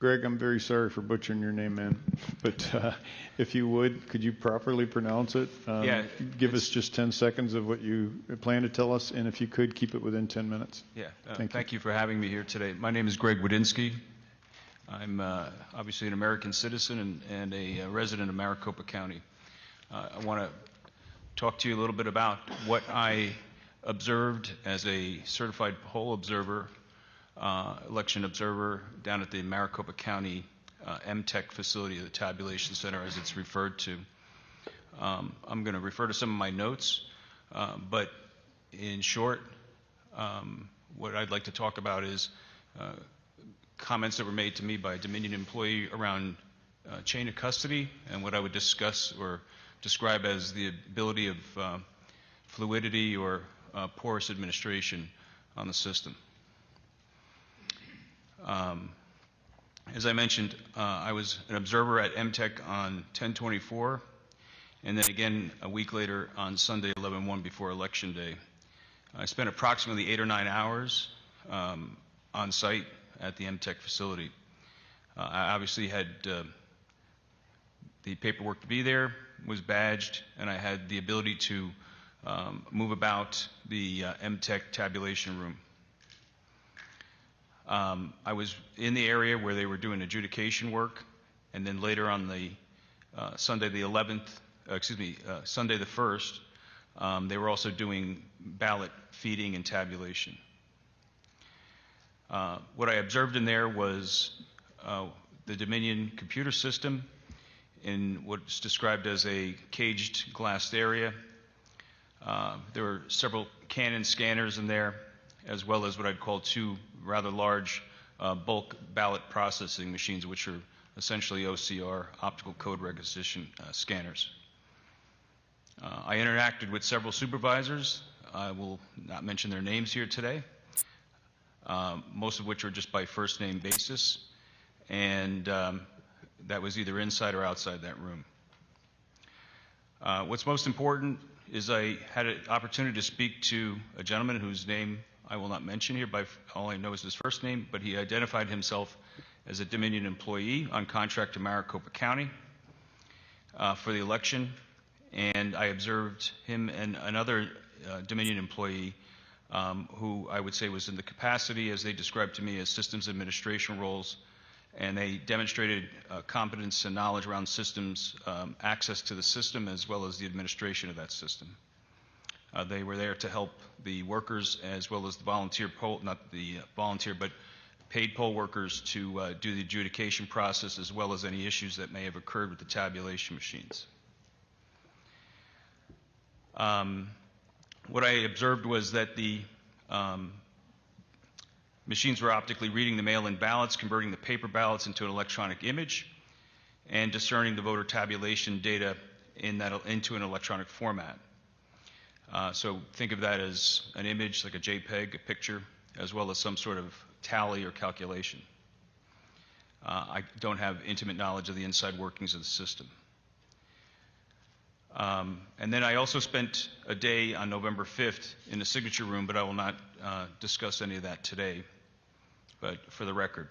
Greg, I'm very sorry for butchering your name, man. But if you would, could you properly pronounce it? Yeah. Give us just 10 seconds of what you plan to tell us, and if you could, keep it within 10 minutes. Yeah. Thank you for having me here today. My name is Greg Wadinsky. I'm obviously an American citizen and a resident of Maricopa County. I want to talk to you a little bit about what I observed as a certified poll observer, election observer down at the Maricopa County MTech facility, the tabulation center as it's referred to. I'm going to refer to some of my notes, but in short, what I'd like to talk about is comments that were made to me by a Dominion employee around chain of custody and what I would discuss or describe as the ability of fluidity or porous administration on the system. As I mentioned, I was an observer at MTech on 10/24, and then again a week later on Sunday 11/1 before Election Day. I spent approximately 8 or 9 hours on site at the MTech facility. I obviously had the paperwork to be there, was badged, and I had the ability to move about the MTech tabulation room. I was in the area where they were doing adjudication work, and then later on the Sunday the 11th, Sunday the 1st, they were also doing ballot feeding and tabulation. What I observed in there was the Dominion computer system in what's described as a caged glassed area. There were several Canon scanners in there, as well as what I'd call 2 rather large bulk ballot processing machines, which are essentially OCR, optical code recognition scanners. I interacted with several supervisors. I will not mention their names here today, most of which are just by first name basis, and that was either inside or outside that room. What's most important is I had an opportunity to speak to a gentleman whose name I will not mention here, by all I know is his first name, but he identified himself as a Dominion employee on contract to Maricopa County for the election, and I observed him and another Dominion employee who I would say was in the capacity, as they described to me, as systems administration roles, and they demonstrated competence and knowledge around systems, access to the system, as well as the administration of that system. They were there to help the workers as well as the volunteer poll, not the volunteer, but paid poll workers to do the adjudication process, as well as any issues that may have occurred with the tabulation machines. What I observed was that the machines were optically reading the mail-in ballots, converting the paper ballots into an electronic image, and discerning the voter tabulation data into an electronic format. So think of that as an image, like a JPEG, a picture, as well as some sort of tally or calculation. I don't have intimate knowledge of the inside workings of the system. And then I also spent a day on November 5th in the signature room, but I will not discuss any of that today, but for the record.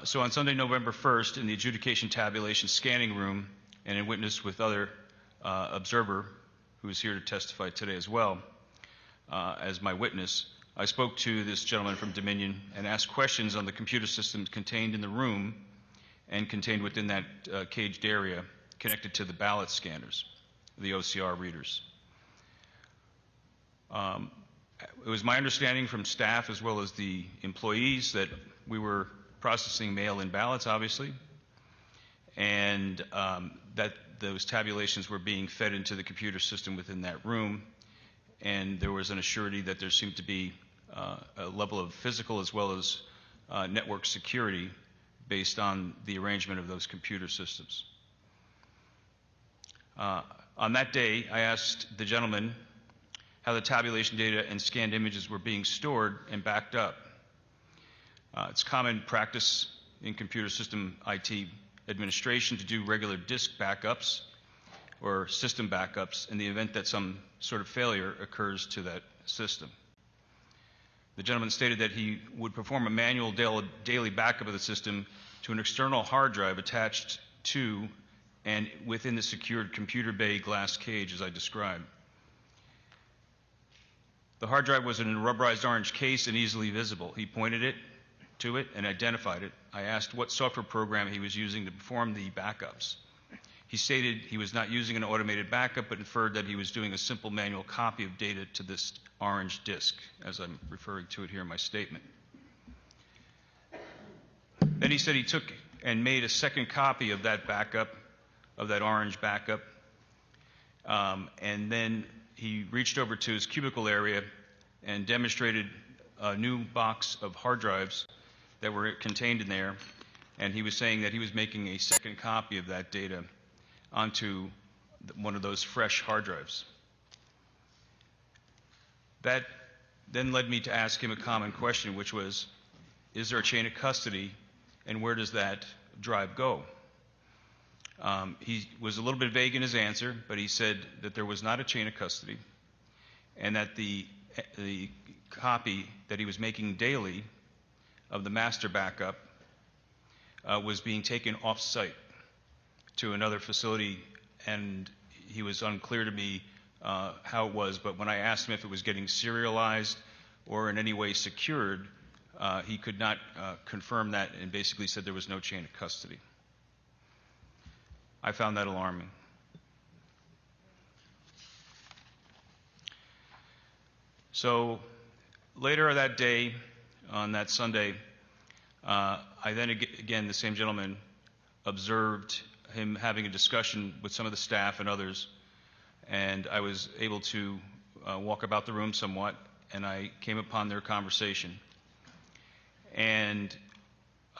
So on Sunday, November 1st, in the adjudication tabulation scanning room, and in witness with other observer who is here to testify today as well as my witness, I spoke to this gentleman from Dominion and asked questions on the computer systems contained in the room and contained within that caged area connected to the ballot scanners, the OCR readers. It was my understanding from staff as well as the employees that we were processing mail-in ballots, obviously, and that those tabulations were being fed into the computer system within that room, and there was an assurity that there seemed to be a level of physical as well as network security based on the arrangement of those computer systems. On that day, I asked the gentleman how the tabulation data and scanned images were being stored and backed up. It's common practice in computer system IT administration to do regular disk backups or system backups in the event that some sort of failure occurs to that system. The gentleman stated that he would perform a manual daily backup of the system to an external hard drive attached to and within the secured computer bay glass cage as I described. The hard drive was in a rubberized orange case and easily visible. He pointed to it and identified it. I asked what software program he was using to perform the backups. He stated he was not using an automated backup, but inferred that he was doing a simple manual copy of data to this orange disk, as I'm referring to it here in my statement. Then he said he took and made a second copy of that backup, of that orange backup, and then he reached over to his cubicle area and demonstrated a new box of hard drives that were contained in there, and he was saying that he was making a second copy of that data onto one of those fresh hard drives. That then led me to ask him a common question, which was, is there a chain of custody, and where does that drive go? He was a little bit vague in his answer, but he said that there was not a chain of custody, and that the copy that he was making daily of the master backup was being taken off-site to another facility, and he was unclear to me how it was, but when I asked him if it was getting serialized or in any way secured, he could not confirm that and basically said there was no chain of custody. I found that alarming. So later that day, on that Sunday, I then again, the same gentleman, observed him having a discussion with some of the staff and others, and I was able to walk about the room somewhat, and I came upon their conversation. And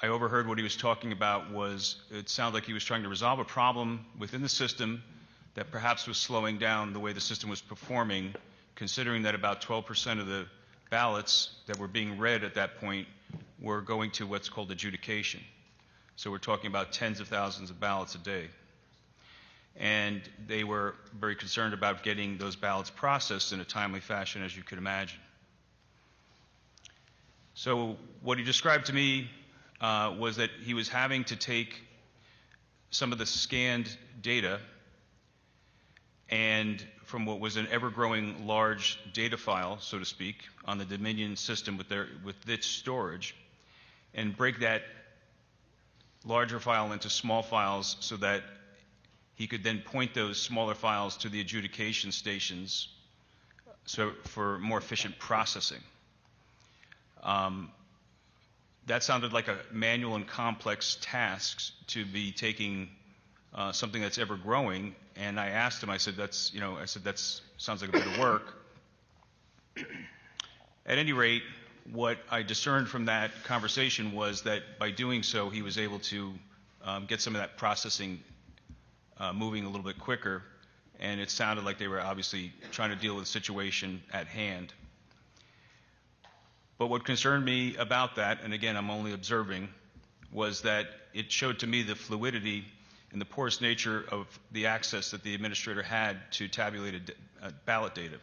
I overheard what he was talking about was, it sounded like he was trying to resolve a problem within the system that perhaps was slowing down the way the system was performing, considering that about 12% of the ballots that were being read at that point were going to what's called adjudication. So we're talking about tens of thousands of ballots a day. And they were very concerned about getting those ballots processed in a timely fashion, as you could imagine. So what he described to me was that he was having to take some of the scanned data and from what was an ever-growing large data file, so to speak, on the Dominion system with its storage, and break that larger file into small files so that he could then point those smaller files to the adjudication stations for more efficient processing. That sounded like a manual and complex task to be taking something that's ever growing, and I asked him, I said, that sounds like a bit of work. At any rate, what I discerned from that conversation was that by doing so, he was able to get some of that processing moving a little bit quicker, and it sounded like they were obviously trying to deal with the situation at hand. But what concerned me about that, and again, I'm only observing, was that it showed to me the fluidity and the porous nature of the access that the administrator had to tabulated ballot data.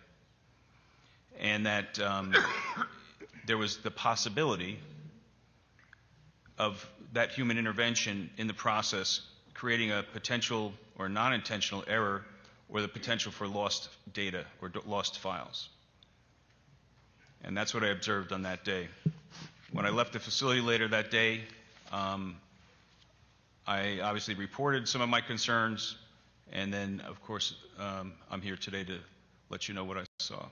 And that there was the possibility of that human intervention in the process creating a potential or non-intentional error or the potential for lost data or lost files. And that's what I observed on that day. When I left the facility later that day, I obviously reported some of my concerns, and then, of course, I'm here today to let you know what I saw.